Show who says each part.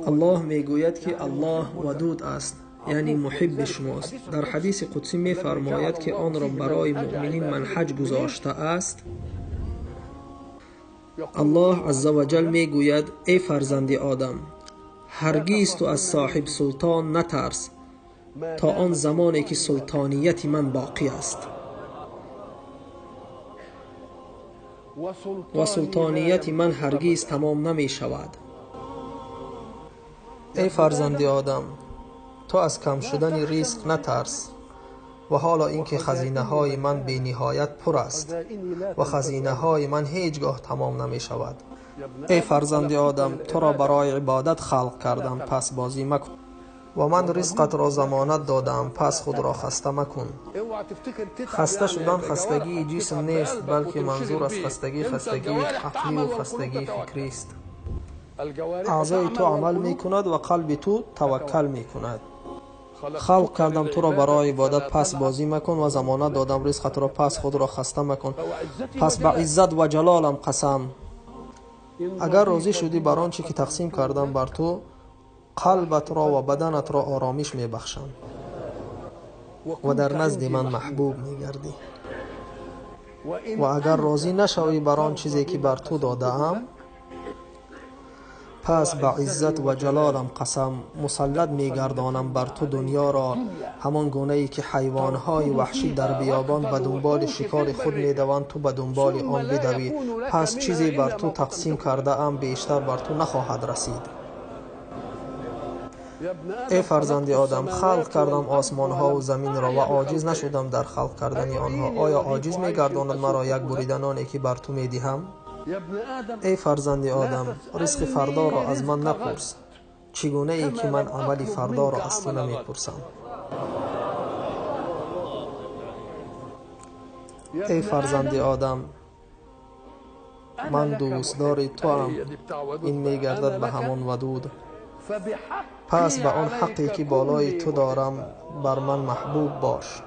Speaker 1: الله میگوید که الله ودود است، یعنی محب شماست. در حدیث قدسی میفرماید که آن را برای مؤمنین منهج گذاشته است. الله عزوجل میگوید ای فرزند آدم، هرگز تو از صاحب سلطان نترس تا آن زمانی که سلطانیت من باقی است و سلطانیت من هرگز تمام نمی شود. ای فرزند آدم، تو از کم شدن رزق نترس و حالا اینکه خزینه های من بی نهایت پر است و خزینه های من هیچگاه تمام نمی شود. ای فرزند آدم، تو را برای عبادت خلق کردم، پس بازی مکن و من رزقت را ضمانت دادم، پس خود را خسته مکن. خسته شدن خستگی جسم نیست، بلکه منظور از خستگی عقلی و خستگی فکری است. اعضای تو عمل می کند و قلب تو توکل می کند. خلق کردم تو را برای عبادت، پس بازی مکن و ضمانت دادم رزقت را، پس خود را خسته مکن. پس به عزت و جلالم قسم، اگر راضی شدی بر آنچه که تقسیم کردم بر تو، قلبت را و بدنت را آرامش می بخشم و در نزد من محبوب می گردی. و اگر راضی نشوی بر آن چیزی که بر تو دادم، پس به عزت و جلالم قسم مسلط می گردانم بر تو دنیا را، همان گونه ای که حیوانهای وحشی در بیابان به دنبال شکار خود می دوند، تو به دنبال آن بدوی. پس چیزی بر تو تقسیم کرده ام بیشتر بر تو نخواهد رسید. ای فرزند آدم، خلق کردم آسمان ها و زمین را و عاجز نشدم در خلق کردن آنها. آیا عاجز می گرداند مرا یک بریده نانی که بر تو می دهم؟ ای فرزند آدم، رزق فردا را از من نپرس، چگونه ای که من عمل فردا را از تو نمی پرسم. ای فرزند آدم، من دوستدار تو ام، این می گردد به همان ودود. پس به آن حقی که بالای تو دارم بر من محبوب باش.